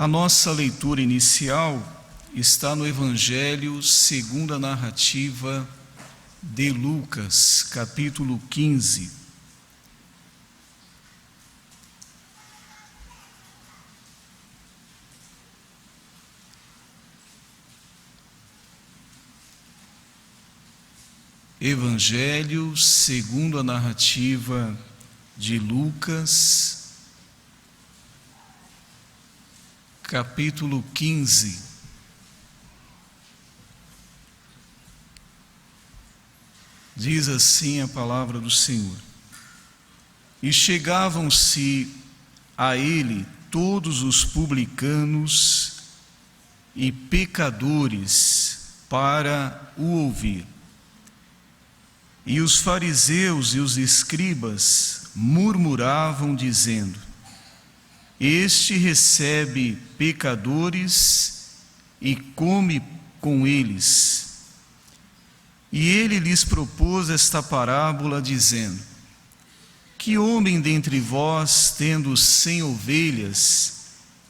A nossa leitura inicial está no Evangelho segundo a narrativa de Lucas, capítulo 15. Evangelho segundo a narrativa de Lucas, capítulo 15. Diz assim a palavra do Senhor: E chegavam-se a ele todos os publicanos e pecadores para o ouvir. E os fariseus e os escribas murmuravam, dizendo: Este recebe pecadores e come com eles. E ele lhes propôs esta parábola, dizendo: Que homem dentre vós, tendo 100 ovelhas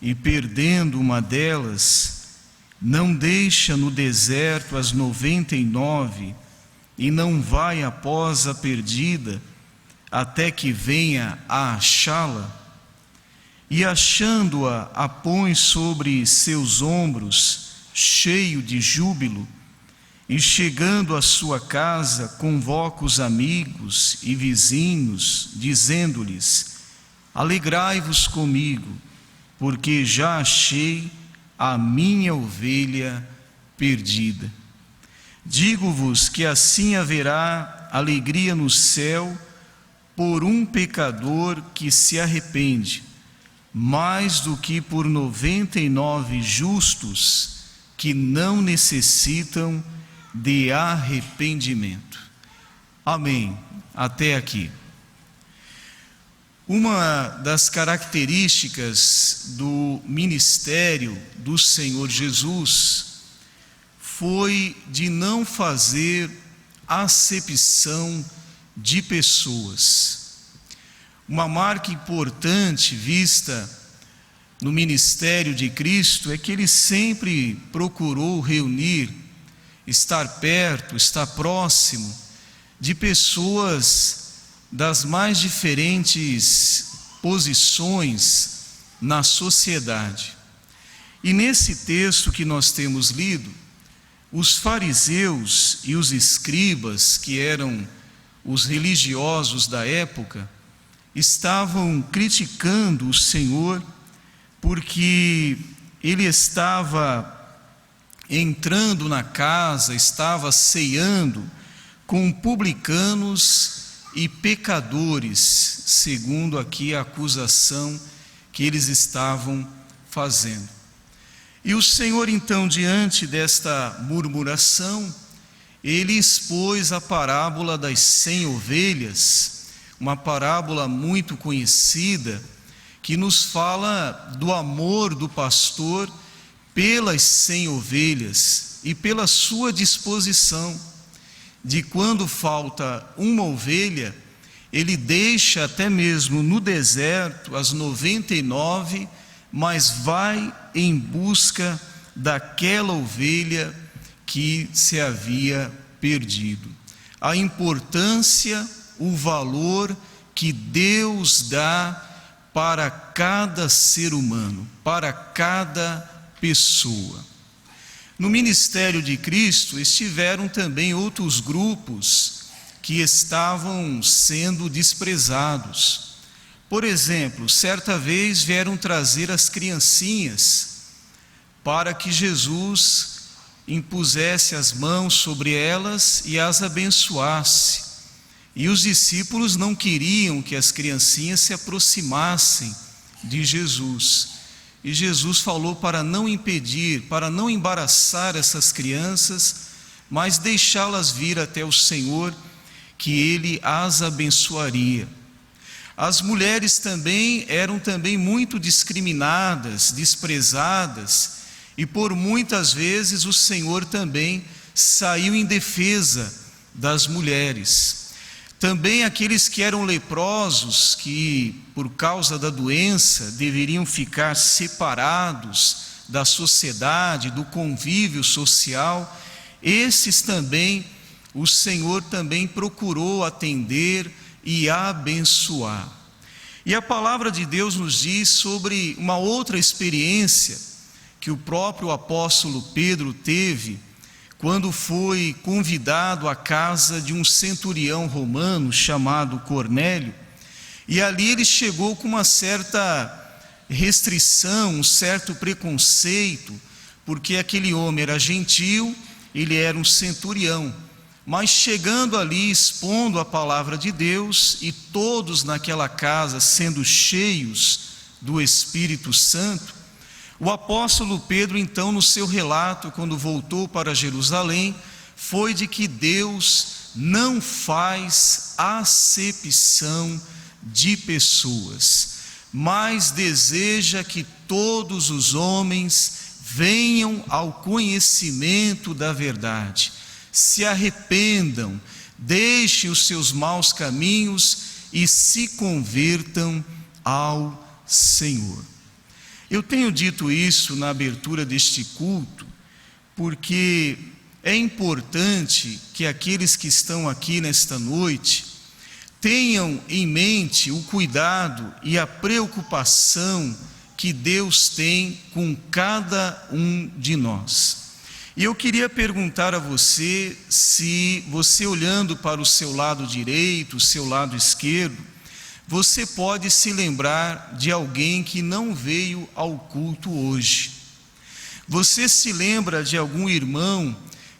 e perdendo uma delas, não deixa no deserto as 99 e não vai após a perdida, até que venha a achá-la? E achando-a, a põe sobre seus ombros, cheio de júbilo, e chegando à sua casa, convoca os amigos e vizinhos, dizendo-lhes: Alegrai-vos comigo, porque já achei a minha ovelha perdida. Digo-vos que assim haverá alegria no céu por um pecador que se arrepende, mais do que por 99 justos que não necessitam de arrependimento. Amém. Até aqui. Uma das características do ministério do Senhor Jesus foi de não fazer acepção de pessoas. Uma marca importante vista no ministério de Cristo é que ele sempre procurou reunir, estar perto, estar próximo de pessoas das mais diferentes posições na sociedade. E nesse texto que nós temos lido, os fariseus e os escribas, que eram os religiosos da época, estavam criticando o Senhor porque ele estava entrando na casa, estava ceando com publicanos e pecadores, segundo aqui a acusação que eles estavam fazendo. E o Senhor, então, diante desta murmuração, ele expôs a parábola das 100 ovelhas, uma parábola muito conhecida, que nos fala do amor do pastor pelas 100 ovelhas e pela sua disposição, de quando falta uma ovelha, ele deixa até mesmo no deserto as 99, mas vai em busca daquela ovelha que se havia perdido. A importância, o valor que Deus dá para cada ser humano, para cada pessoa. No ministério de Cristo estiveram também outros grupos que estavam sendo desprezados. Por exemplo, certa vez vieram trazer as criancinhas para que Jesus impusesse as mãos sobre elas e as abençoasse. E os discípulos não queriam que as criancinhas se aproximassem de Jesus. E Jesus falou para não impedir, para não embaraçar essas crianças, mas deixá-las vir até o Senhor, que Ele as abençoaria. As mulheres também eram muito discriminadas, desprezadas, e por muitas vezes o Senhor também saiu em defesa das mulheres. Também aqueles que eram leprosos, que por causa da doença deveriam ficar separados da sociedade, do convívio social, esses também o Senhor também procurou atender e abençoar. E a palavra de Deus nos diz sobre uma outra experiência que o próprio apóstolo Pedro teve quando foi convidado à casa de um centurião romano chamado Cornélio, e ali ele chegou com uma certa restrição, um certo preconceito, porque aquele homem era gentil, ele era um centurião, mas chegando ali, expondo a palavra de Deus, e todos naquela casa sendo cheios do Espírito Santo, o apóstolo Pedro, então, no seu relato, quando voltou para Jerusalém, foi de que Deus não faz acepção de pessoas, mas deseja que todos os homens venham ao conhecimento da verdade, se arrependam, deixem os seus maus caminhos e se convertam ao Senhor. Eu tenho dito isso na abertura deste culto, porque é importante que aqueles que estão aqui nesta noite tenham em mente o cuidado e a preocupação que Deus tem com cada um de nós. E eu queria perguntar a você, se você olhando para o seu lado direito, o seu lado esquerdo, você pode se lembrar de alguém que não veio ao culto hoje. Você se lembra de algum irmão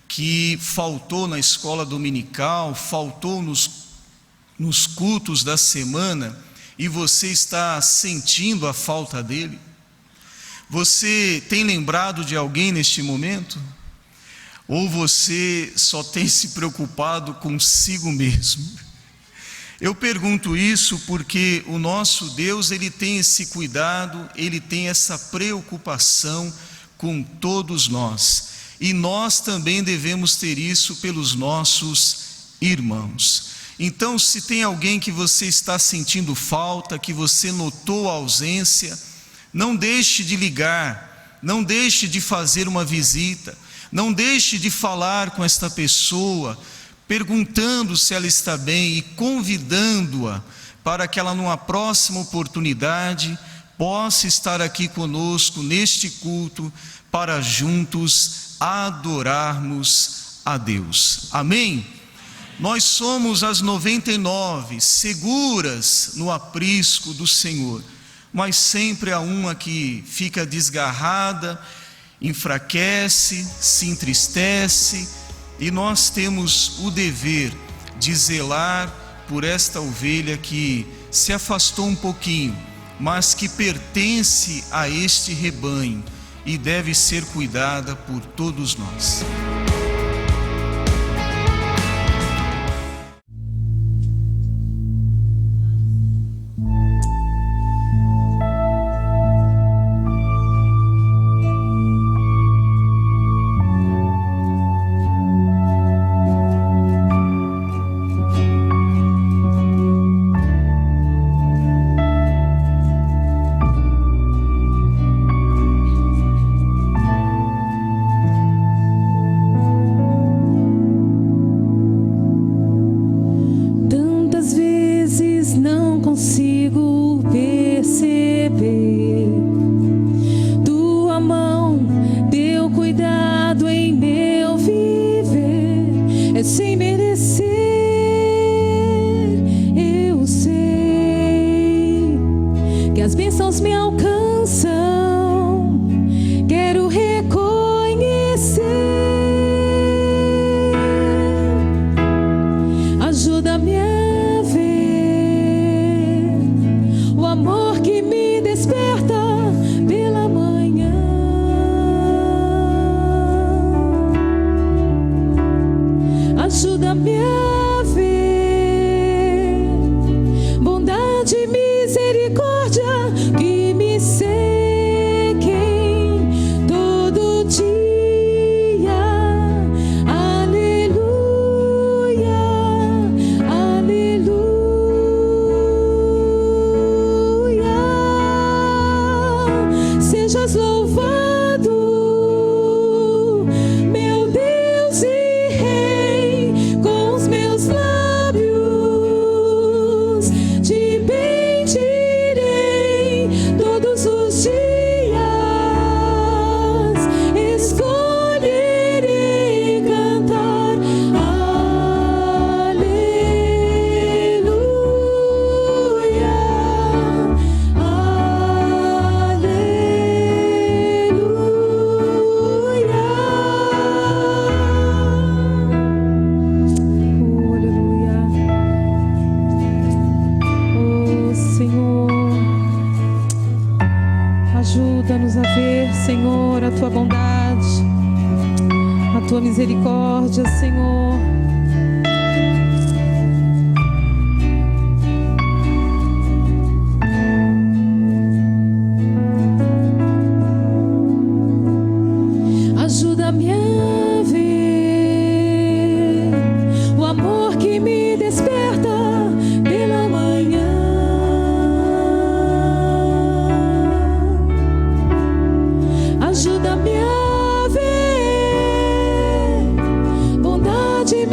que faltou na escola dominical, faltou nos cultos da semana, e você está sentindo a falta dele? Você tem lembrado de alguém neste momento? Ou você só tem se preocupado consigo mesmo? Eu pergunto isso porque o nosso Deus, Ele tem esse cuidado, Ele tem essa preocupação com todos nós. E nós também devemos ter isso pelos nossos irmãos. Então, se tem alguém que você está sentindo falta, que você notou a ausência, não deixe de ligar, não deixe de fazer uma visita, não deixe de falar com esta pessoa, perguntando se ela está bem e convidando-a para que ela, numa próxima oportunidade, possa estar aqui conosco neste culto para juntos adorarmos a Deus. Amém? Nós somos as 99 seguras no aprisco do Senhor, mas sempre há uma que fica desgarrada, enfraquece, se entristece, e nós temos o dever de zelar por esta ovelha que se afastou um pouquinho, mas que pertence a este rebanho e deve ser cuidada por todos nós. Aleluia, aleluia. misericórdia, Senhor. Ajuda-me a ver o amor que me desperta pela manhã. Ajuda-me a ver bondade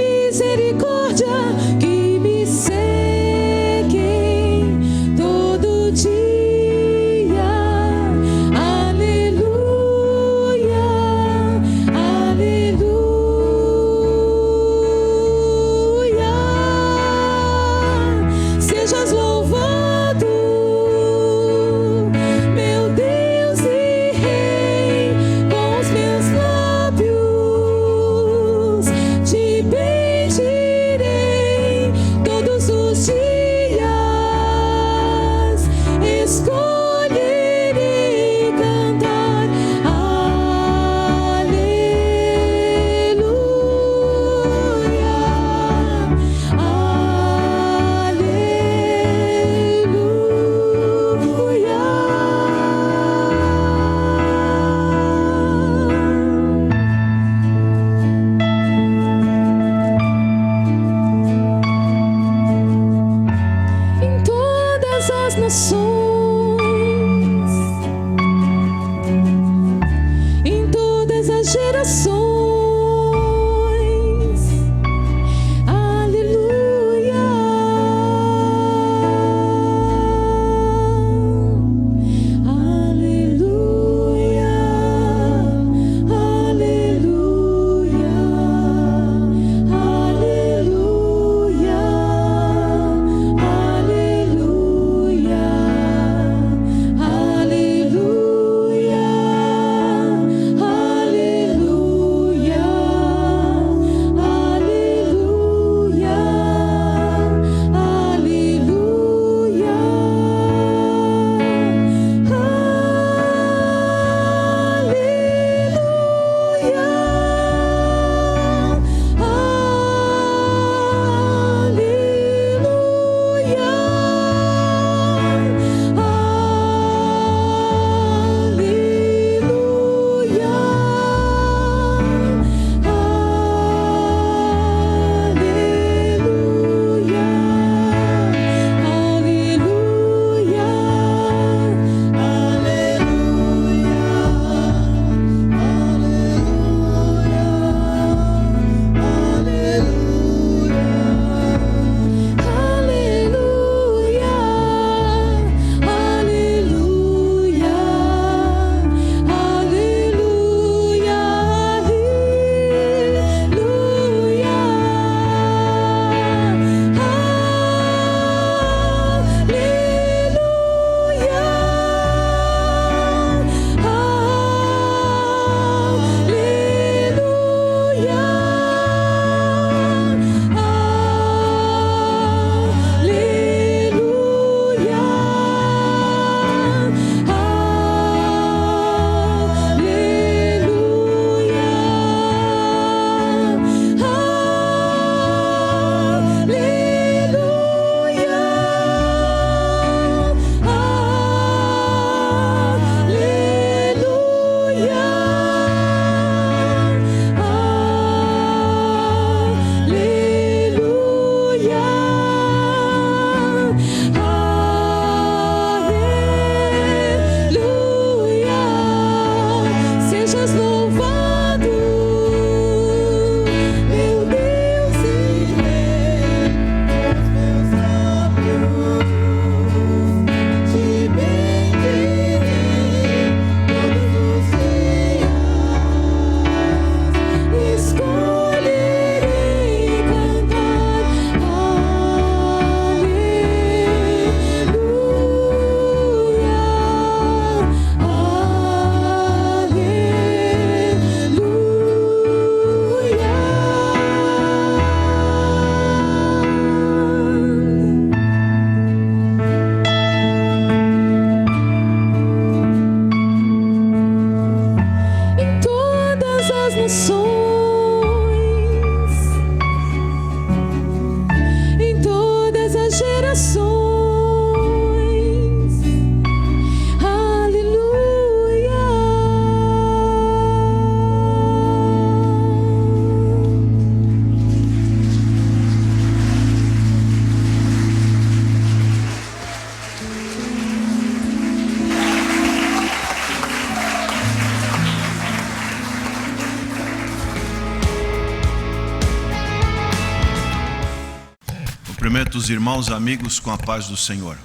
Cumprimento os irmãos, amigos, com a paz do Senhor.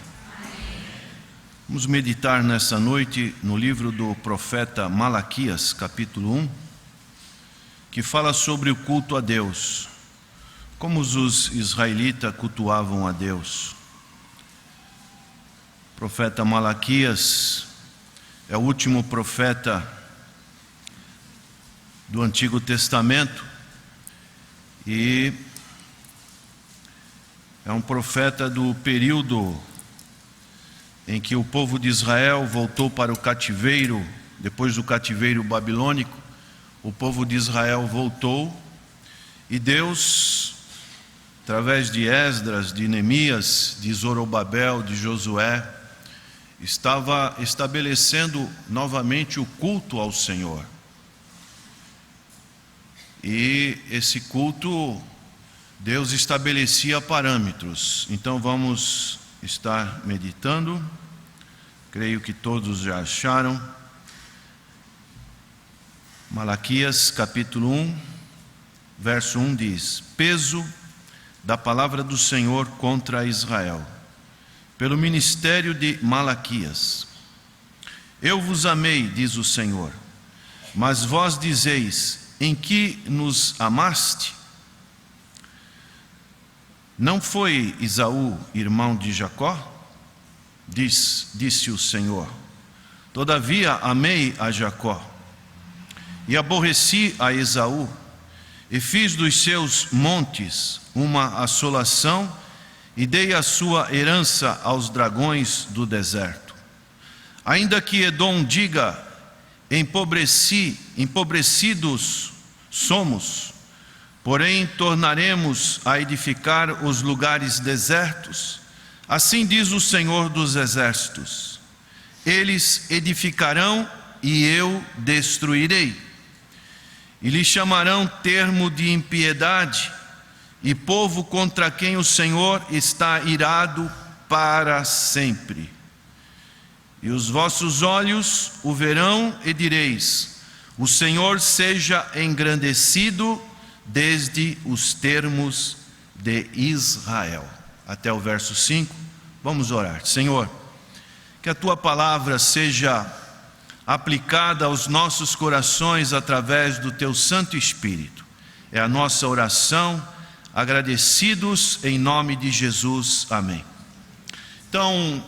Vamos meditar nessa noite no livro do profeta Malaquias, capítulo 1, que fala sobre o culto a Deus, como os israelitas cultuavam a Deus. O profeta Malaquias é o último profeta do Antigo Testamento e é um profeta do período em que o povo de Israel voltou para o cativeiro. Depois do cativeiro babilônico, o povo de Israel voltou e Deus, através de Esdras, de Neemias, de Zorobabel, de Josué, estava estabelecendo novamente o culto ao Senhor. E esse culto, Deus estabelecia parâmetros. Então vamos estar meditando. Creio que todos já acharam. Malaquias capítulo 1, verso 1 diz: peso da palavra do Senhor contra Israel, pelo ministério de Malaquias. Eu vos amei, diz o Senhor, mas vós dizeis: em que nos amaste? Não foi Esaú irmão de Jacó? Disse o Senhor. Todavia amei a Jacó e aborreci a Esaú, e fiz dos seus montes uma assolação e dei a sua herança aos dragões do deserto. Ainda que Edom diga: empobrecidos somos, porém tornaremos a edificar os lugares desertos. Assim diz o Senhor dos Exércitos: eles edificarão e eu destruirei, e lhe chamarão termo de impiedade, e povo contra quem o Senhor está irado para sempre. E os vossos olhos o verão e direis: o Senhor seja engrandecido desde os termos de Israel. Até o verso 5, vamos orar. Senhor, que a Tua palavra seja aplicada aos nossos corações através do Teu Santo Espírito. É a nossa oração, agradecidos em nome de Jesus. Amém. Então,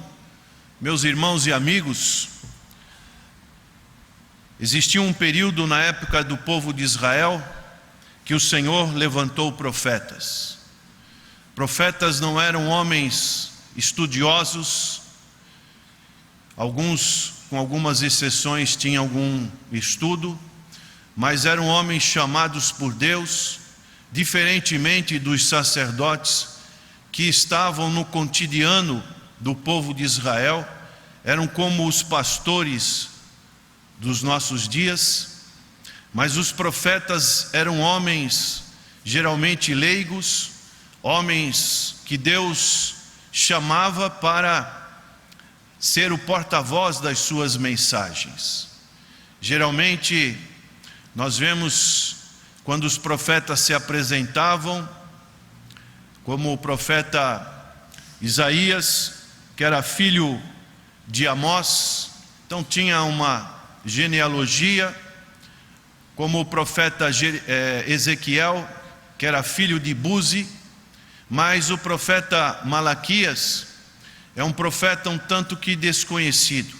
meus irmãos e amigos, existia um período na época do povo de Israel que o Senhor levantou profetas. Profetas não eram homens estudiosos, alguns, com algumas exceções, tinham algum estudo, mas eram homens chamados por Deus, diferentemente dos sacerdotes que estavam no cotidiano do povo de Israel, eram como os pastores dos nossos dias. Mas os profetas eram homens geralmente leigos, homens que Deus chamava para ser o porta-voz das suas mensagens. Geralmente nós vemos quando os profetas se apresentavam, como o profeta Isaías, que era filho de Amós, então tinha uma genealogia, como o profeta Ezequiel, que era filho de Buzi. Mas o profeta Malaquias é um profeta um tanto que desconhecido,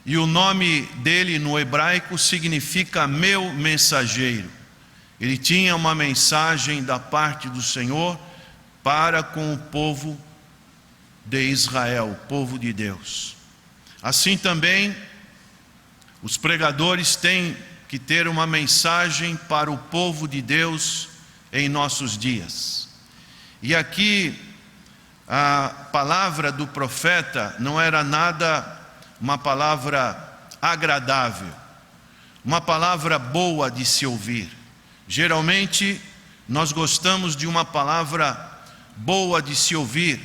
e o nome dele no hebraico significa meu mensageiro. Ele tinha uma mensagem da parte do Senhor para com o povo de Israel, o povo de Deus. Assim também os pregadores têm que ter uma mensagem para o povo de Deus em nossos dias. E aqui a palavra do profeta não era nada uma palavra agradável, uma palavra boa de se ouvir. Geralmente nós gostamos de uma palavra boa de se ouvir,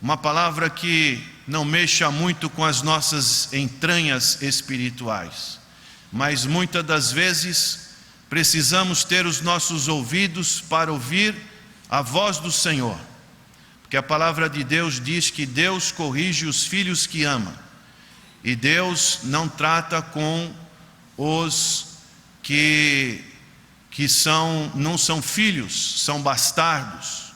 uma palavra que não mexa muito com as nossas entranhas espirituais. Mas muitas das vezes precisamos ter os nossos ouvidos para ouvir a voz do Senhor, porque a palavra de Deus diz que Deus corrige os filhos que ama, e Deus não trata com os que não são filhos, são bastardos.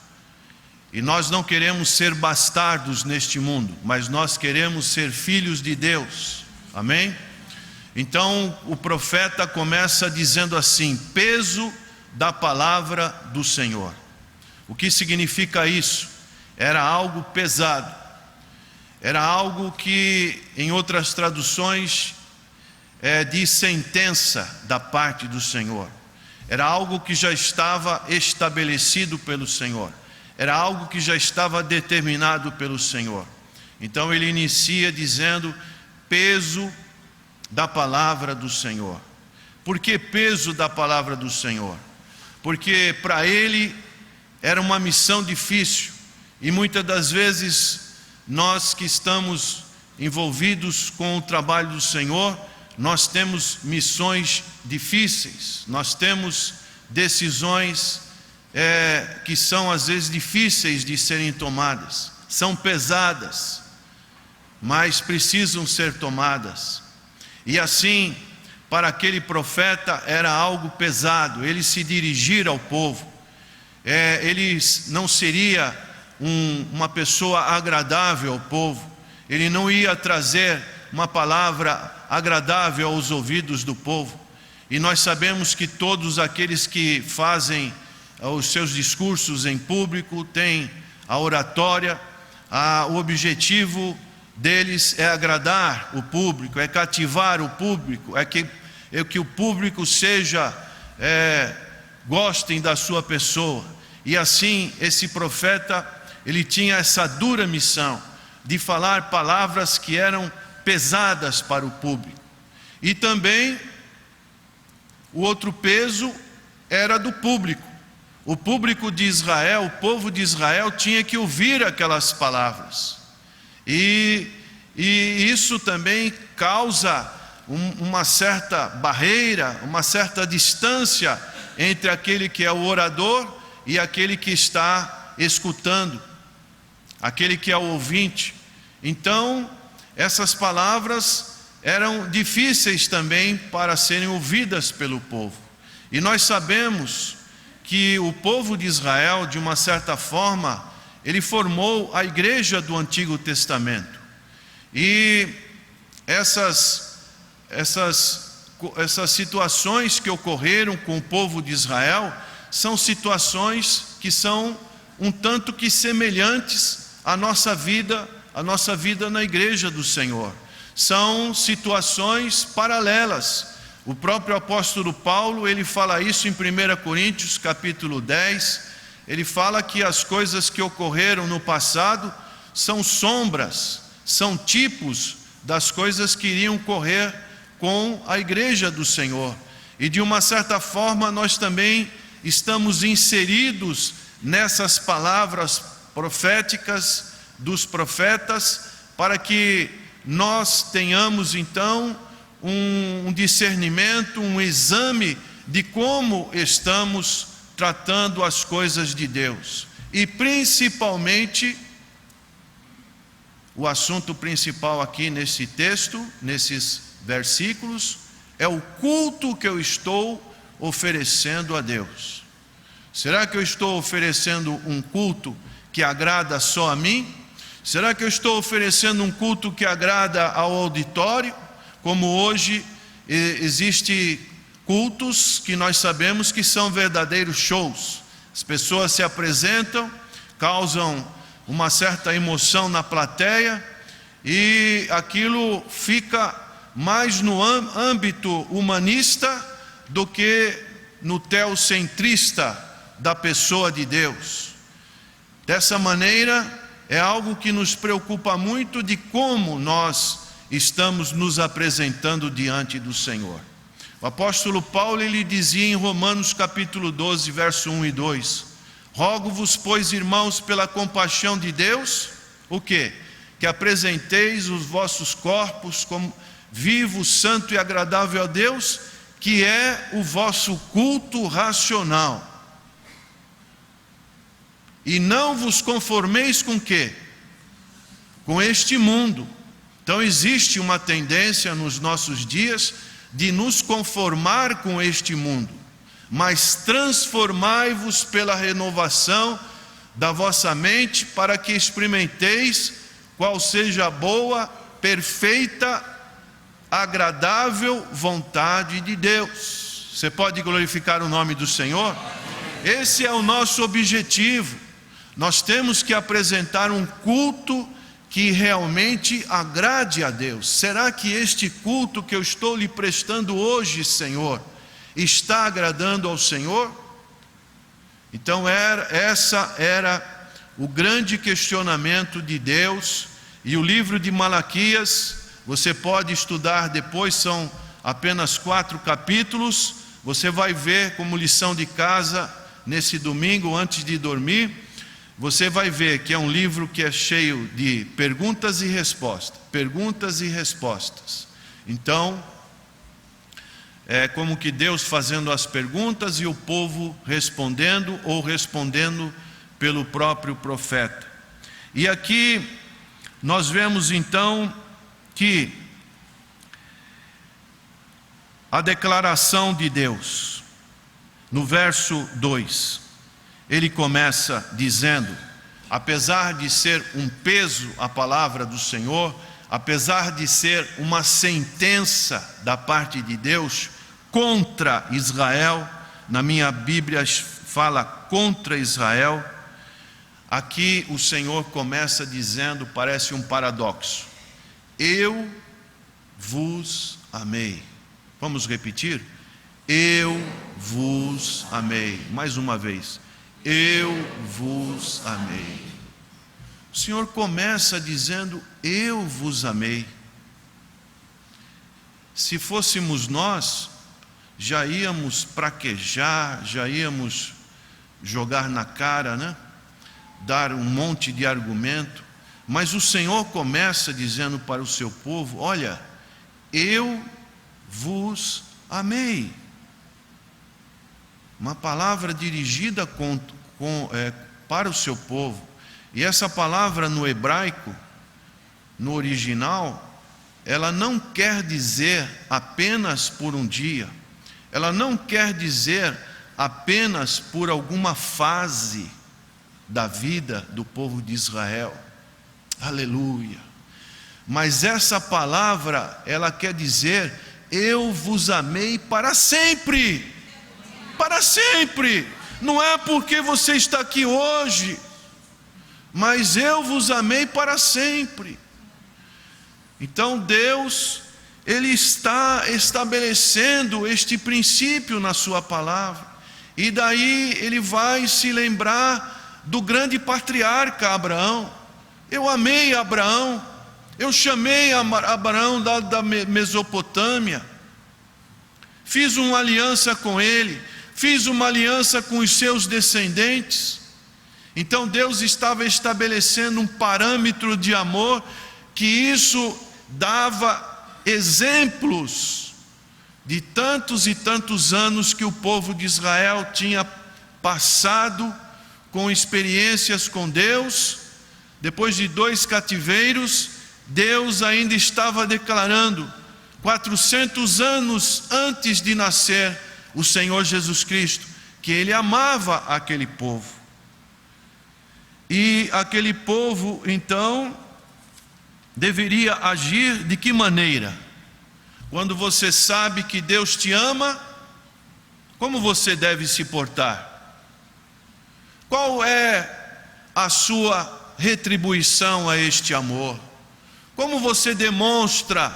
E nós não queremos ser bastardos neste mundo, mas nós queremos ser filhos de Deus. Amém? Então o profeta começa dizendo assim: peso da palavra do Senhor. O que significa isso? Era algo pesado, era algo que em outras traduções diz sentença da parte do Senhor. Era algo que já estava estabelecido pelo Senhor, era algo que já estava determinado pelo Senhor. Então ele inicia dizendo: peso da palavra do Senhor. Por que peso da palavra do Senhor? Porque para ele era uma missão difícil, e muitas das vezes nós que estamos envolvidos com o trabalho do Senhor, nós temos missões difíceis, nós temos decisões que são às vezes difíceis de serem tomadas, são pesadas, mas precisam ser tomadas. E assim, para aquele profeta era algo pesado, ele se dirigir ao povo. Ele não seria uma pessoa agradável ao povo, ele não ia trazer uma palavra agradável aos ouvidos do povo. E nós sabemos que todos aqueles que fazem os seus discursos em público têm a oratória, o objetivo deles é agradar o público, é cativar o público, é que o público gostem da sua pessoa. E assim esse profeta, ele tinha essa dura missão de falar palavras que eram pesadas para o público. E também o outro peso era do público. O público de Israel, o povo de Israel tinha que ouvir aquelas palavras. E isso também causa uma certa barreira, uma certa distância entre aquele que é o orador e aquele que está escutando, aquele que é o ouvinte. Então, essas palavras eram difíceis também para serem ouvidas pelo povo. E nós sabemos que o povo de Israel, de uma certa forma, ele formou a igreja do Antigo Testamento. E essas situações que ocorreram com o povo de Israel são situações que são um tanto que semelhantes à nossa vida na igreja do Senhor. São situações paralelas. O próprio apóstolo Paulo, ele fala isso em 1 Coríntios capítulo 10, ele fala que as coisas que ocorreram no passado são sombras, são tipos das coisas que iriam ocorrer com a igreja do Senhor. E de uma certa forma nós também estamos inseridos nessas palavras proféticas dos profetas, para que nós tenhamos então um discernimento, um exame de como estamos tratando as coisas de Deus. E principalmente, o assunto principal aqui nesse texto, nesses versículos, é o culto que eu estou oferecendo a Deus. Será que eu estou oferecendo um culto que agrada só a mim? Será que eu estou oferecendo um culto que agrada ao auditório? Como hoje existe cultos que nós sabemos que são verdadeiros shows. As pessoas se apresentam, causam uma certa emoção na plateia, e aquilo fica mais no âmbito humanista do que no teocentrista da pessoa de Deus. Dessa maneira, é algo que nos preocupa muito, de como nós estamos nos apresentando diante do Senhor. O apóstolo Paulo, ele dizia em Romanos capítulo 12, verso 1 e 2: rogo-vos, pois, irmãos, pela compaixão de Deus, o quê? Que apresenteis os vossos corpos como vivo, santo e agradável a Deus, que é o vosso culto racional. E não vos conformeis com o quê? Com este mundo. Então existe uma tendência nos nossos dias de nos conformar com este mundo, mas transformai-vos pela renovação da vossa mente, para que experimenteis qual seja a boa, perfeita, agradável vontade de Deus. Você pode glorificar o nome do Senhor? Esse é o nosso objetivo. Nós temos que apresentar um culto que realmente agrade a Deus. Será que este culto que eu estou lhe prestando hoje, Senhor, está agradando ao Senhor? Então essa era o grande questionamento de Deus. E o livro de Malaquias, você pode estudar depois, são apenas 4 capítulos. Você vai ver como lição de casa nesse domingo antes de dormir. Você vai ver que é um livro que é cheio de perguntas e respostas. Perguntas e respostas. Então, é como que Deus fazendo as perguntas e o povo respondendo, ou respondendo pelo próprio profeta. E aqui nós vemos então que a declaração de Deus, no verso 2, ele começa dizendo, apesar de ser um peso a palavra do Senhor, apesar de ser uma sentença da parte de Deus contra Israel, na minha Bíblia fala contra Israel, aqui o Senhor começa dizendo, parece um paradoxo: eu vos amei. Vamos repetir? Eu vos amei. Mais uma vez. Eu vos amei. O Senhor começa dizendo, eu vos amei. Se fôssemos nós, já íamos praquejar, já íamos jogar na cara, né? Dar um monte de argumento. Mas o Senhor começa dizendo para o seu povo, olha, eu vos amei. Uma palavra dirigida para o seu povo. E essa palavra no hebraico, no original, ela não quer dizer apenas por um dia. Ela não quer dizer apenas por alguma fase da vida do povo de Israel. Aleluia. Mas essa palavra, ela quer dizer, eu vos amei para sempre. Para sempre. Não é porque você está aqui hoje, mas eu vos amei para sempre. Então Deus, Ele está estabelecendo este princípio na sua palavra. E daí Ele vai se lembrar do grande patriarca Abraão. Eu amei Abraão, eu chamei Abraão da Mesopotâmia, fiz uma aliança com ele, fiz uma aliança com os seus descendentes. Então Deus estava estabelecendo um parâmetro de amor, que isso dava exemplos de tantos e tantos anos que o povo de Israel tinha passado com experiências com Deus. Depois de 2 cativeiros, Deus ainda estava declarando, 400 anos antes de nascer o Senhor Jesus Cristo, que Ele amava aquele povo. E aquele povo, então, deveria agir de que maneira? Quando você sabe que Deus te ama, como você deve se portar? Qual é a sua retribuição a este amor? Como você demonstra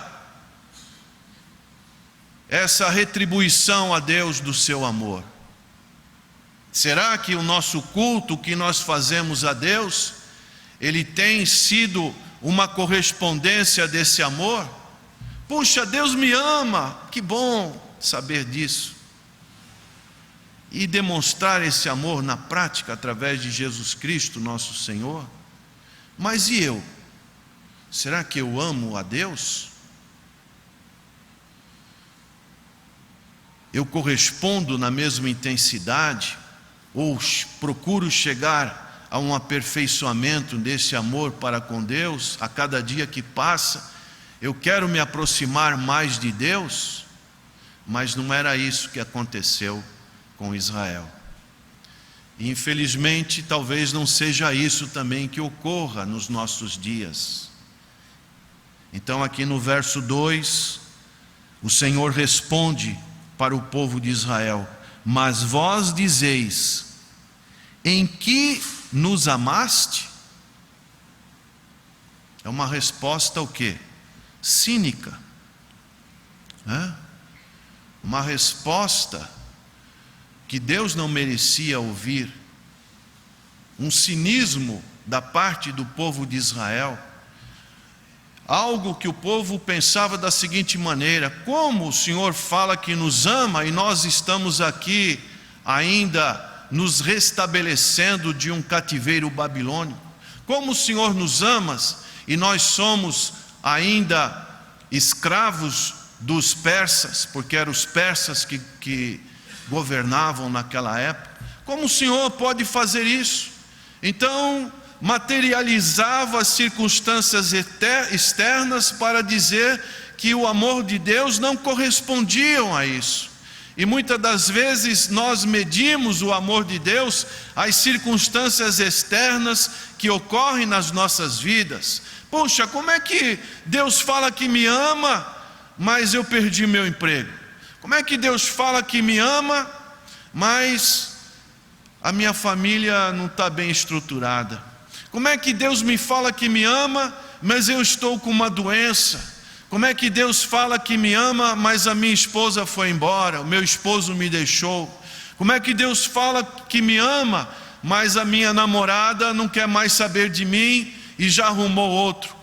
essa retribuição a Deus do seu amor? Será que o nosso culto que nós fazemos a Deus, ele tem sido uma correspondência desse amor? Puxa, Deus me ama, que bom saber disso. E demonstrar esse amor na prática através de Jesus Cristo, nosso Senhor. Mas e eu? Será que eu amo a Deus? Eu correspondo na mesma intensidade? Ou procuro chegar a um aperfeiçoamento desse amor para com Deus, a cada dia que passa, eu quero me aproximar mais de Deus, mas não era isso que aconteceu com Israel. E infelizmente, talvez não seja isso também que ocorra nos nossos dias. Então aqui no verso 2, o Senhor responde para o povo de Israel: mas vós dizeis, em que nos amaste? É uma resposta o quê? Cínica, né? Uma resposta que Deus não merecia ouvir, um cinismo da parte do povo de Israel, algo que o povo pensava da seguinte maneira: como o Senhor fala que nos ama e nós estamos aqui ainda nos restabelecendo de um cativeiro babilônico? Como o Senhor nos ama e nós somos ainda escravos dos persas, porque eram os persas que governavam naquela época? Como o Senhor pode fazer isso? Então materializava as circunstâncias externas para dizer que o amor de Deus não correspondiam a isso. E muitas das vezes nós medimos o amor de Deus às circunstâncias externas que ocorrem nas nossas vidas. Poxa, como é que Deus fala que me ama, mas eu perdi meu emprego? Como é que Deus fala que me ama, mas a minha família não está bem estruturada? Como é que Deus me fala que me ama, mas eu estou com uma doença? Como é que Deus fala que me ama, mas a minha esposa foi embora, o meu esposo me deixou? Como é que Deus fala que me ama, mas a minha namorada não quer mais saber de mim e já arrumou outro?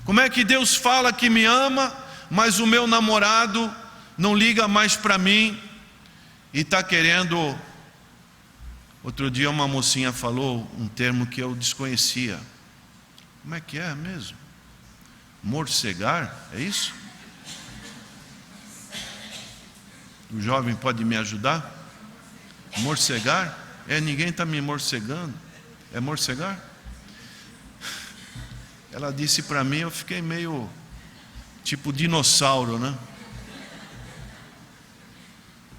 Como é que Deus fala que me ama, mas o meu namorado não liga mais para mim e está querendo... Outro dia uma mocinha falou um termo que eu desconhecia. Como é que é mesmo? Morcegar? É isso? O jovem pode me ajudar? Morcegar? Ninguém está me morcegando. É morcegar? Ela disse para mim, eu fiquei meio tipo dinossauro, né?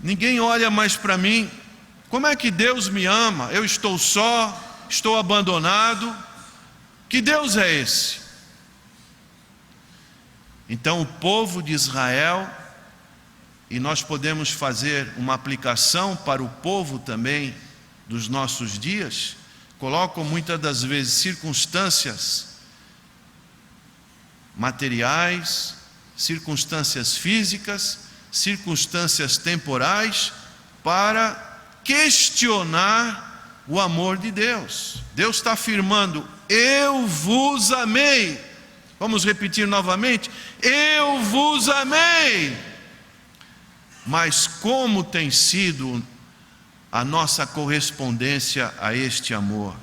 Ninguém olha mais para mim. Como é que Deus me ama? Eu estou só, estou abandonado. Que Deus é esse? Então o povo de Israel, e nós podemos fazer uma aplicação para o povo também dos nossos dias, colocam muitas das vezes circunstâncias materiais, circunstâncias físicas, circunstâncias temporais para questionar o amor de Deus. Deus está afirmando: eu vos amei. Vamos repetir novamente: eu vos amei. Mas como tem sido a nossa correspondência a este amor?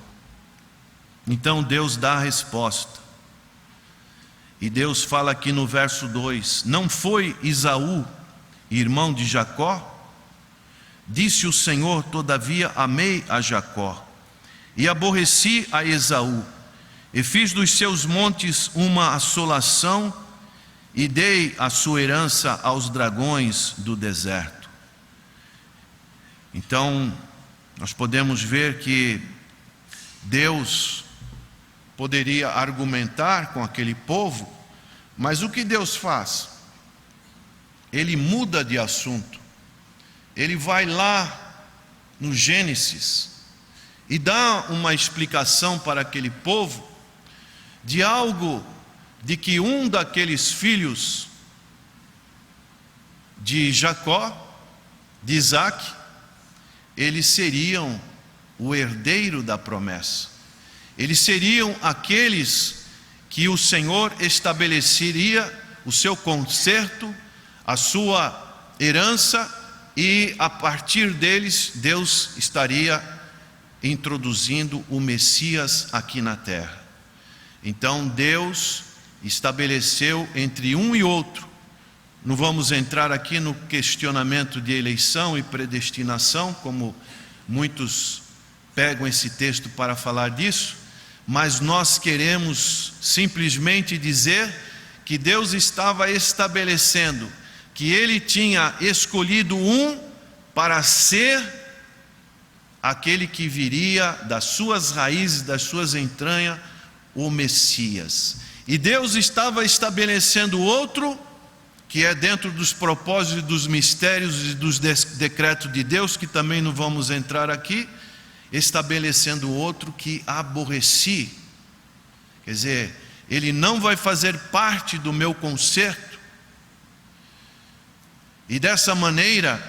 Então Deus dá a resposta. E Deus fala aqui no verso 2: não foi Esaú, irmão de Jacó? Disse o Senhor: todavia amei a Jacó e aborreci a Esaú, e fiz dos seus montes uma assolação, e dei a sua herança aos dragões do deserto. Então, nós podemos ver que Deus poderia argumentar com aquele povo, mas o que Deus faz? Ele muda de assunto. Ele vai lá no Gênesis e dá uma explicação para aquele povo de algo de que um daqueles filhos de Jacó, de Isaac, eles seriam o herdeiro da promessa. Eles seriam aqueles que o Senhor estabeleceria o seu concerto, a sua herança, e a partir deles Deus estaria introduzindo o Messias aqui na terra. Então Deus estabeleceu entre um e outro. Não vamos entrar aqui no questionamento de eleição e predestinação, como muitos pegam esse texto para falar disso, mas nós queremos simplesmente dizer que Deus estava estabelecendo que Ele tinha escolhido um para ser aquele que viria das suas raízes, das suas entranhas, o Messias. E Deus estava estabelecendo outro, que é dentro dos propósitos, dos mistérios e dos decretos de Deus, que também não vamos entrar aqui, estabelecendo outro que aborreci. Quer dizer, ele não vai fazer parte do meu concerto. E dessa maneira,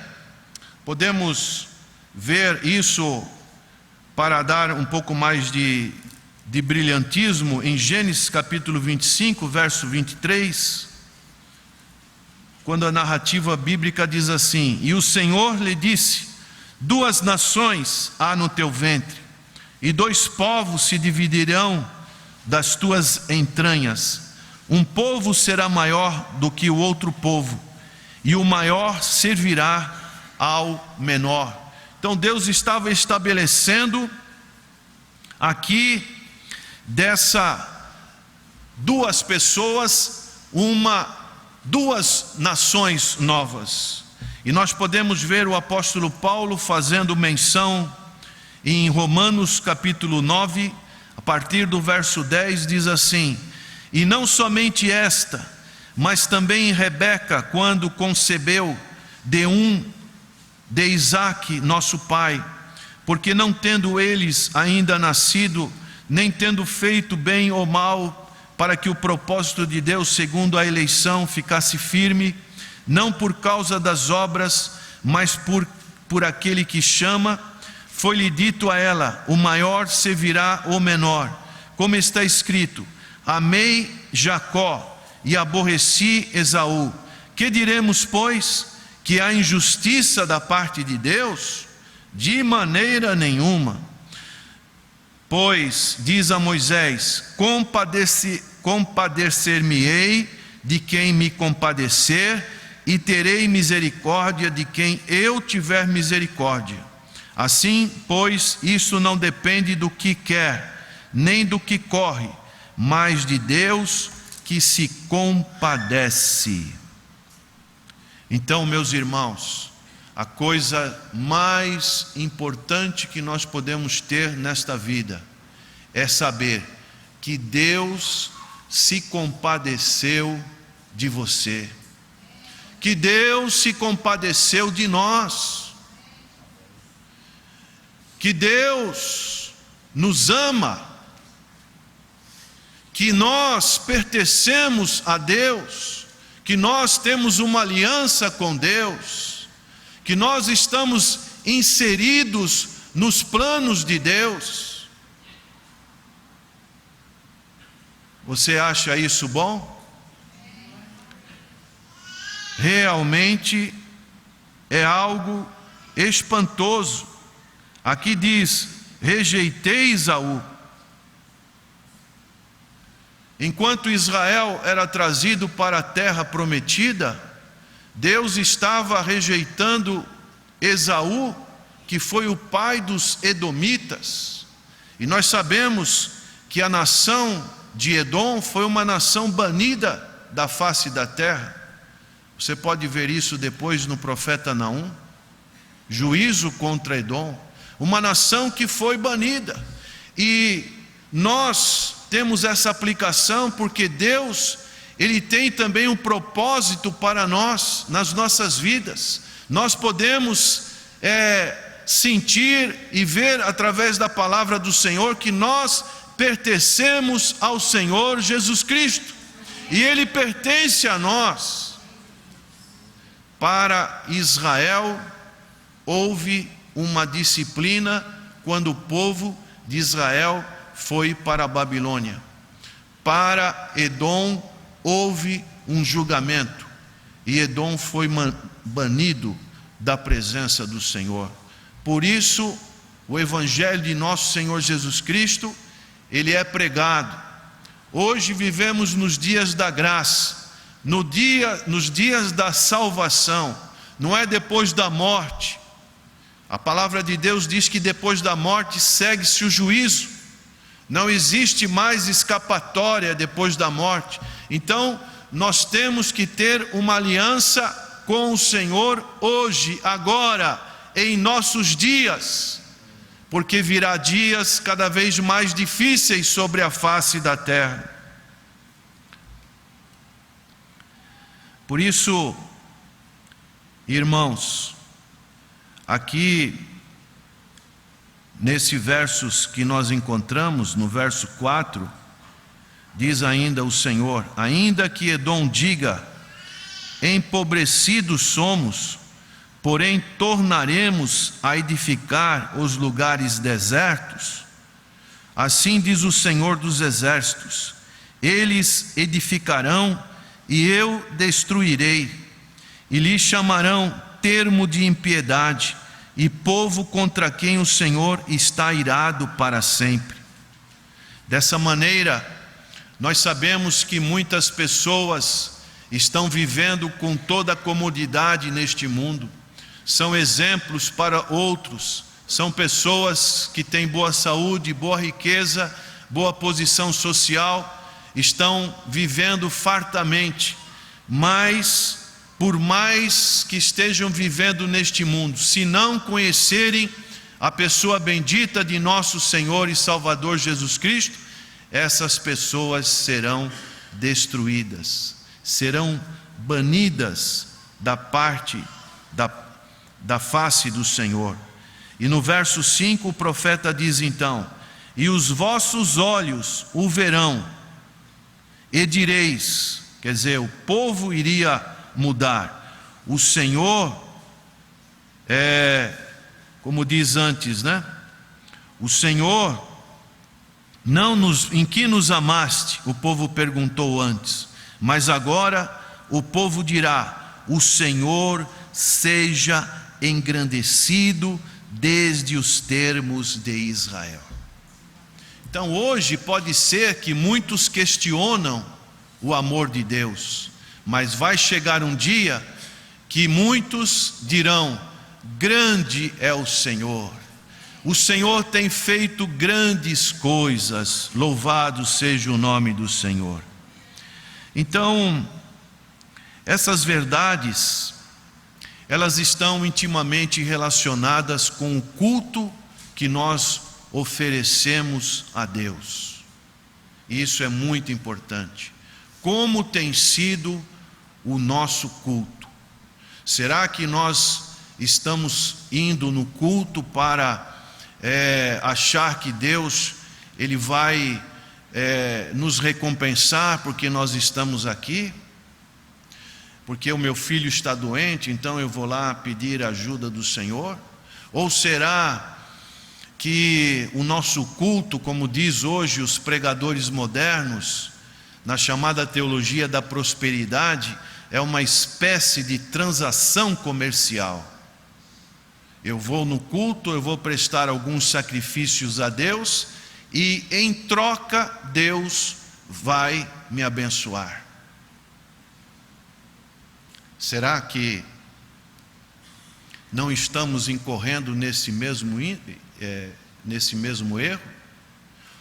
podemos ver isso para dar um pouco mais de brilhantismo em Gênesis capítulo 25, verso 23, quando a narrativa bíblica diz assim: e o Senhor lhe disse: 2 nações há no teu ventre, e 2 povos se dividirão das tuas entranhas. Um povo será maior do que o outro povo, e o maior servirá ao menor. Então Deus estava estabelecendo aqui dessa 2 pessoas, 2 nações novas. E nós podemos ver o apóstolo Paulo fazendo menção em Romanos capítulo 9, a partir do verso 10, diz assim: e não somente esta, mas também Rebeca, quando concebeu de Isaque, nosso pai, porque não tendo eles ainda nascido, nem tendo feito bem ou mal, para que o propósito de Deus, segundo a eleição, ficasse firme, não por causa das obras, mas por aquele que chama, foi-lhe dito a ela: o maior servirá o menor. Como está escrito: amei Jacó e aborreci Esaú. Que diremos, pois? Que há injustiça da parte de Deus? De maneira nenhuma. Pois, diz a Moisés: compadecer-me-ei de quem me compadecer, e terei misericórdia de quem eu tiver misericórdia. Assim, pois, isso não depende do que quer, nem do que corre, mas de Deus que se compadece. Então, meus irmãos, a coisa mais importante que nós podemos ter nesta vida é saber que Deus se compadeceu de você, que Deus se compadeceu de nós, que Deus nos ama, que nós pertencemos a Deus, que nós temos uma aliança com Deus, que nós estamos inseridos nos planos de Deus. Você acha isso bom? Realmente é algo espantoso. Aqui diz: rejeitei Esaú. Enquanto Israel era trazido para a terra prometida, Deus estava rejeitando Esaú, que foi o pai dos edomitas. E nós sabemos que a nação de Edom foi uma nação banida da face da terra. Você pode ver isso depois no profeta Naum. Juízo contra Edom, uma nação que foi banida. E nós temos essa aplicação porque Deus, Ele tem também um propósito para nós, nas nossas vidas. Nós podemos sentir e ver através da palavra do Senhor que nós pertencemos ao Senhor Jesus Cristo, e Ele pertence a nós. Para Israel houve uma disciplina quando o povo de Israel foi para a Babilônia. Para Edom houve um julgamento, e Edom foi banido da presença do Senhor. Por isso, o Evangelho de nosso Senhor Jesus Cristo, ele é pregado. Hoje vivemos nos dias da graça, nos dias da salvação. Não é depois da morte, A palavra de Deus diz que depois da morte segue-se o juízo. Não existe mais escapatória depois da morte. Então, nós temos que ter uma aliança com o Senhor hoje, agora, em nossos dias, porque virá dias cada vez mais difíceis sobre a face da terra. Por isso, irmãos, aqui nesse versos que nós encontramos, no verso 4, diz ainda o Senhor: ainda que Edom diga, empobrecidos somos, porém tornaremos a edificar os lugares desertos. Assim diz o Senhor dos exércitos: eles edificarão e eu destruirei, e lhes chamarão termo de impiedade, e povo contra quem o Senhor está irado para sempre. Dessa maneira, nós sabemos que muitas pessoas estão vivendo com toda a comodidade neste mundo, são exemplos para outros, são pessoas que têm boa saúde, boa riqueza, boa posição social, estão vivendo fartamente, mas por mais que estejam vivendo neste mundo, se não conhecerem a pessoa bendita de nosso Senhor e Salvador Jesus Cristo, essas pessoas serão destruídas, serão banidas da parte da face do Senhor. E no verso 5 o profeta diz então: e os vossos olhos o verão, e direis, quer dizer, o povo iria mudar. O Senhor, como diz antes, né? O Senhor, em que nos amaste? O povo perguntou antes, mas agora o povo dirá: o Senhor seja engrandecido desde os termos de Israel. Então hoje pode ser que muitos questionam o amor de Deus, mas vai chegar um dia que muitos dirão: grande é o Senhor tem feito grandes coisas, louvado seja o nome do Senhor. Então, essas verdades, elas estão intimamente relacionadas com o culto que nós oferecemos a Deus. Isso é muito importante. Como tem sido o nosso culto? Será que nós estamos indo no culto para achar que Deus Ele vai nos recompensar porque nós estamos aqui? Porque o meu filho está doente, então eu vou lá pedir a ajuda do Senhor? Ou será que o nosso culto, como diz hoje os pregadores modernos, na chamada teologia da prosperidade, é uma espécie de transação comercial? Eu vou no culto, eu vou prestar alguns sacrifícios a Deus e em troca Deus vai me abençoar. Será que não estamos incorrendo nesse mesmo erro?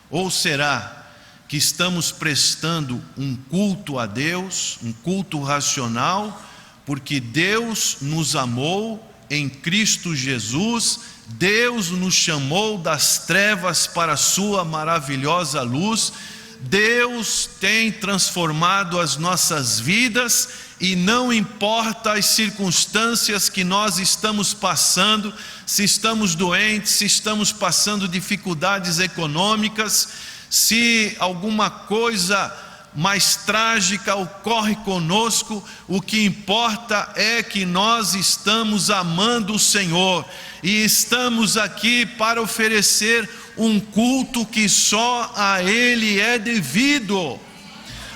Ou será que estamos prestando um culto a Deus, um culto racional, porque Deus nos amou em Cristo Jesus, Deus nos chamou das trevas para a sua maravilhosa luz, Deus tem transformado as nossas vidas e não importa as circunstâncias que nós estamos passando, se estamos doentes, se estamos passando dificuldades econômicas, se alguma coisa mais trágica ocorre conosco, o que importa é que nós estamos amando o Senhor e estamos aqui para oferecer um culto que só a Ele é devido.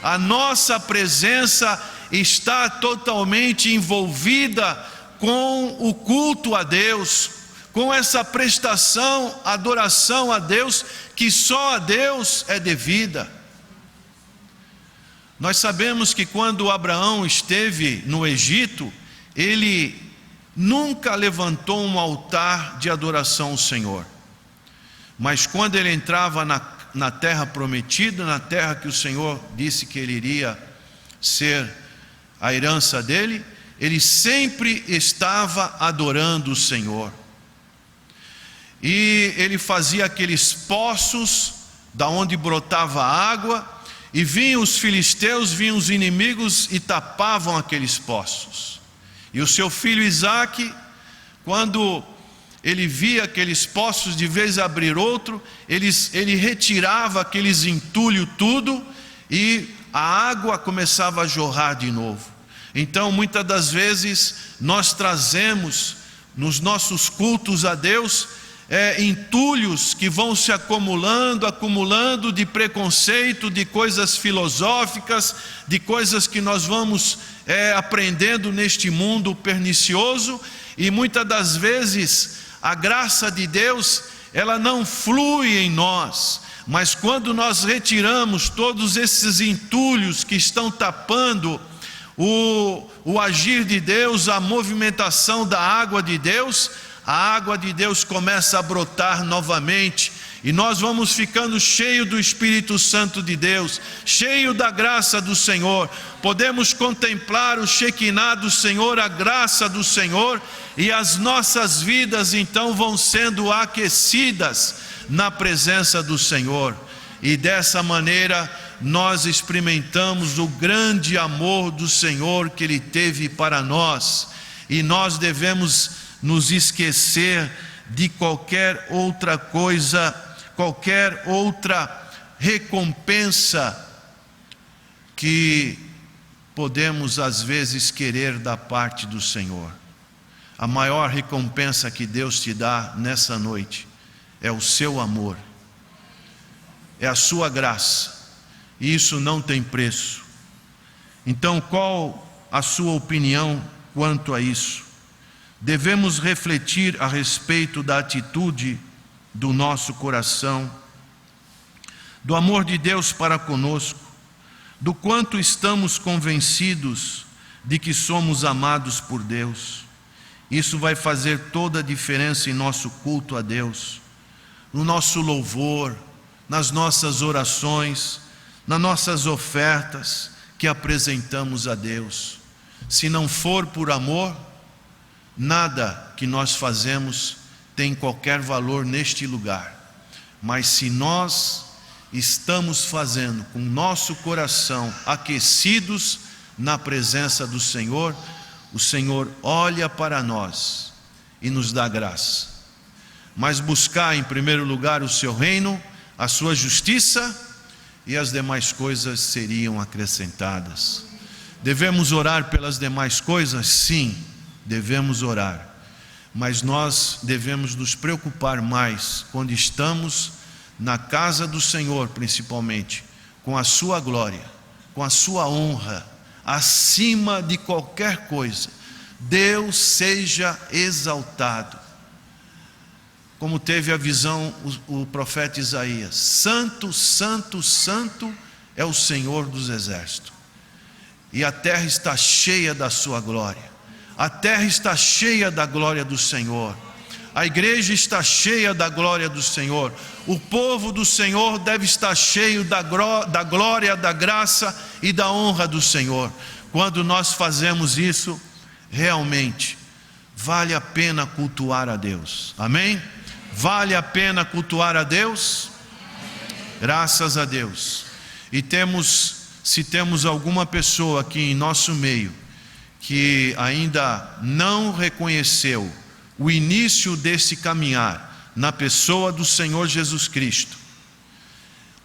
A nossa presença está totalmente envolvida com o culto a Deus, com essa prestação, adoração a Deus, que só a Deus é devida. Nós sabemos que quando Abraão esteve no Egito, ele nunca levantou um altar de adoração ao Senhor. Mas quando ele entrava na terra prometida, na terra que o Senhor disse que ele iria ser a herança dele, ele sempre estava adorando o Senhor. E ele fazia aqueles poços da onde brotava água, e vinham os filisteus, vinham os inimigos e tapavam aqueles poços. E o seu filho Isaque, quando ele via aqueles poços, de vez abrir outro, ele retirava aqueles entulhos tudo, e a água começava a jorrar de novo. Então, muitas das vezes, nós trazemos nos nossos cultos a Deus entulhos que vão se acumulando de preconceito, de coisas filosóficas, de coisas que nós vamos aprendendo neste mundo pernicioso, e muitas das vezes a graça de Deus, ela não flui em nós. Mas quando nós retiramos todos esses entulhos que estão tapando o agir de Deus, a movimentação da água de Deus, a água de Deus começa a brotar novamente, e nós vamos ficando cheios do Espírito Santo de Deus, cheio da graça do Senhor. Podemos contemplar o Shekinah do Senhor, a graça do Senhor, e as nossas vidas então vão sendo aquecidas na presença do Senhor. E dessa maneira nós experimentamos o grande amor do Senhor que Ele teve para nós, e nós devemos nos esquecer de qualquer outra coisa, qualquer outra recompensa que podemos às vezes querer da parte do Senhor. A maior recompensa que Deus te dá nessa noite é o seu amor, é a sua graça, e isso não tem preço. Então, qual a sua opinião quanto a isso? Devemos refletir a respeito da atitude do nosso coração, do amor de Deus para conosco, do quanto estamos convencidos de que somos amados por Deus. Isso vai fazer toda a diferença em nosso culto a Deus, no nosso louvor, nas nossas orações, nas nossas ofertas que apresentamos a Deus. Se não for por amor, nada que nós fazemos tem qualquer valor neste lugar. Mas se nós estamos fazendo com nosso coração aquecidos na presença do Senhor, o Senhor olha para nós e nos dá graça. Mas buscar em primeiro lugar o seu reino, a sua justiça, e as demais coisas seriam acrescentadas. Devemos orar pelas demais coisas? Sim, devemos orar, mas nós devemos nos preocupar mais quando estamos na casa do Senhor, principalmente, com a sua glória, com a sua honra, acima de qualquer coisa. Deus seja exaltado. Como teve a visão o profeta Isaías: santo, santo, santo é o Senhor dos exércitos, e a terra está cheia da sua glória. A terra está cheia da glória do Senhor. A igreja está cheia da glória do Senhor. O povo do Senhor deve estar cheio da glória, da graça e da honra do Senhor. Quando nós fazemos isso, realmente vale a pena cultuar a Deus. Amém? Vale a pena cultuar a Deus? Graças a Deus. E se temos alguma pessoa aqui em nosso meio que ainda não reconheceu o início desse caminhar na pessoa do Senhor Jesus Cristo,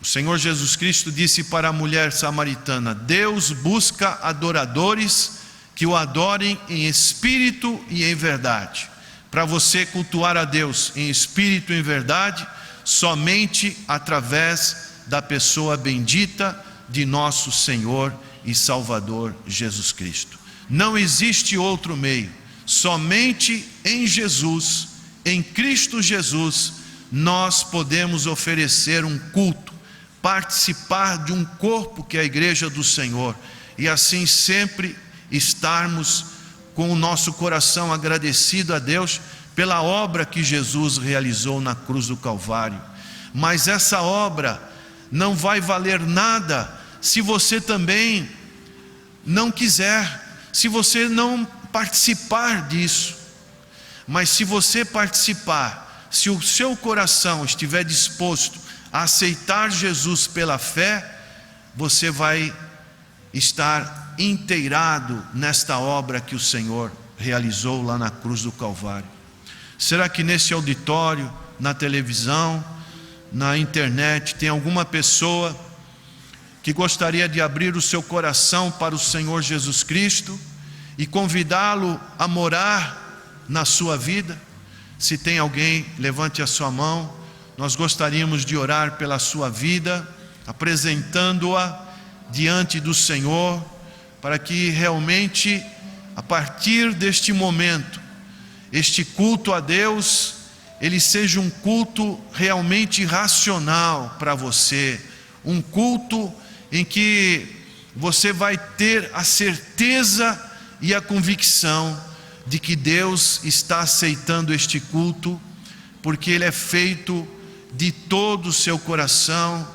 o Senhor Jesus Cristo disse para a mulher samaritana: Deus busca adoradores que o adorem em espírito e em verdade. Para você cultuar a Deus em espírito e em verdade, somente através da pessoa bendita de nosso Senhor e Salvador Jesus Cristo. Não existe outro meio, somente em Jesus, em Cristo Jesus, nós podemos oferecer um culto, participar de um corpo que é a igreja do Senhor, e assim sempre estarmos com o nosso coração agradecido a Deus pela obra que Jesus realizou na cruz do Calvário. Mas essa obra não vai valer nada se você também não quiser, se você não participar disso. Mas se você participar, se o seu coração estiver disposto a aceitar Jesus pela fé, você vai estar inteirado nesta obra que o Senhor realizou lá na cruz do Calvário. Será que nesse auditório, na televisão, na internet, tem alguma pessoa que gostaria de abrir o seu coração para o Senhor Jesus Cristo e convidá-lo a morar na sua vida? Se tem alguém, levante a sua mão. Nós gostaríamos de orar pela sua vida, apresentando-a diante do Senhor, para que realmente, a partir deste momento, este culto a Deus, ele seja um culto realmente racional para você, um culto em que você vai ter a certeza e a convicção de que Deus está aceitando este culto, porque ele é feito de todo o seu coração,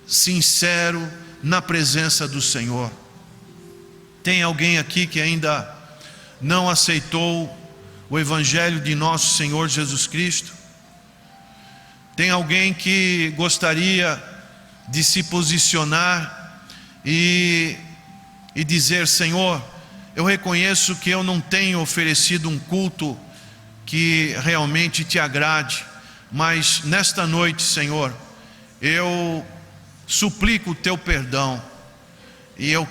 sincero, na presença do Senhor. Tem alguém aqui que ainda não aceitou o Evangelho de nosso Senhor Jesus Cristo? Tem alguém que gostaria de se posicionar e dizer: Senhor, eu reconheço que eu não tenho oferecido um culto que realmente te agrade, mas nesta noite, Senhor, eu suplico o teu perdão, e eu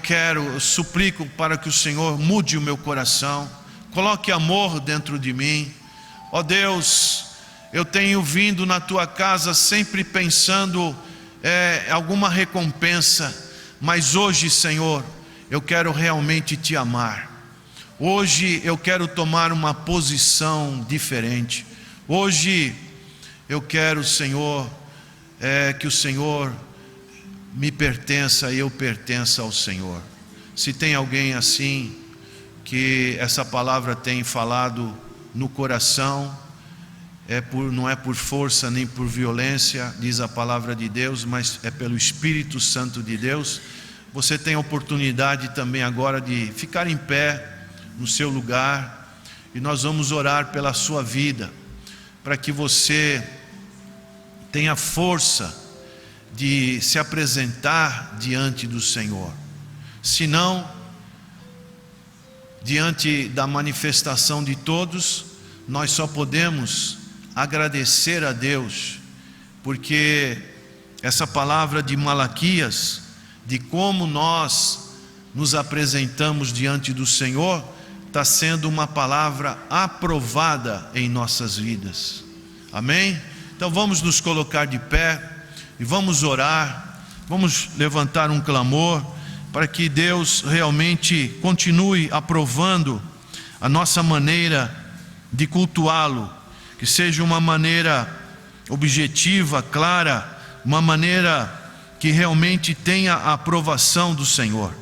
suplico para que o Senhor mude o meu coração, coloque amor dentro de mim. Ó Deus, eu tenho vindo na tua casa sempre pensando alguma recompensa, mas hoje, Senhor, eu quero realmente te amar. Hoje eu quero tomar uma posição diferente. Hoje eu quero, Senhor, que o Senhor me pertença e eu pertença ao Senhor. Se tem alguém assim, que essa palavra tem falado no coração, não é por força nem por violência, diz a palavra de Deus, mas é pelo Espírito Santo de Deus. Você tem a oportunidade também agora de ficar em pé no seu lugar, e nós vamos orar pela sua vida, para que você tenha força de se apresentar diante do Senhor. Senão, diante da manifestação de todos, nós só podemos agradecer a Deus, porque essa palavra de Malaquias, de como nós nos apresentamos diante do Senhor, está sendo uma palavra aprovada em nossas vidas. Amém? Então vamos nos colocar de pé e vamos orar, vamos levantar um clamor para que Deus realmente continue aprovando a nossa maneira de cultuá-lo, que seja uma maneira objetiva, clara, uma maneira que realmente tenha a aprovação do Senhor.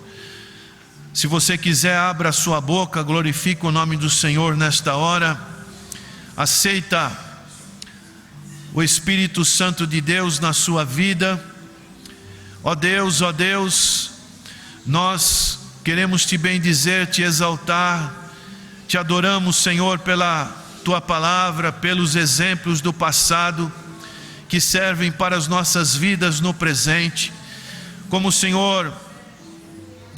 Se você quiser, abra a sua boca, glorifique o nome do Senhor nesta hora, aceita o Espírito Santo de Deus na sua vida. Ó Deus, nós queremos te bendizer, te exaltar, te adoramos, Senhor, pela tua palavra, pelos exemplos do passado que servem para as nossas vidas no presente. Como o Senhor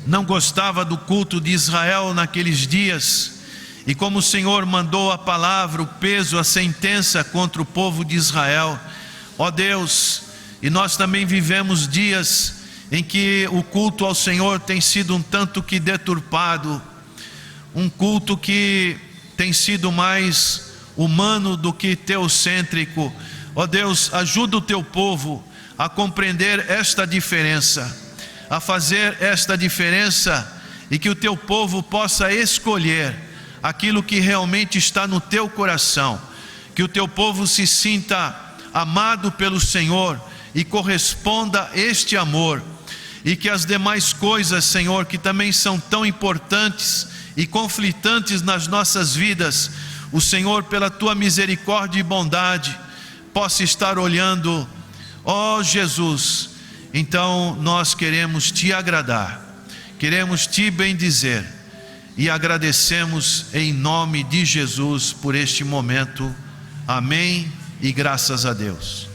não gostava do culto de Israel naqueles dias, e como o Senhor mandou a palavra, o peso, a sentença contra o povo de Israel, ó Deus, e nós também vivemos dias em que o culto ao Senhor tem sido um tanto que deturpado, um culto que tem sido mais humano do que teocêntrico. Ó Deus, ajuda o teu povo a compreender esta diferença, a fazer esta diferença, e que o teu povo possa escolher aquilo que realmente está no teu coração, que o teu povo se sinta amado pelo Senhor e corresponda a este amor, e que as demais coisas, Senhor, que também são tão importantes e conflitantes nas nossas vidas, o Senhor, pela tua misericórdia e bondade, possa estar olhando, ó Jesus. Então nós queremos te agradar, queremos te bendizer e agradecemos em nome de Jesus por este momento. Amém e graças a Deus.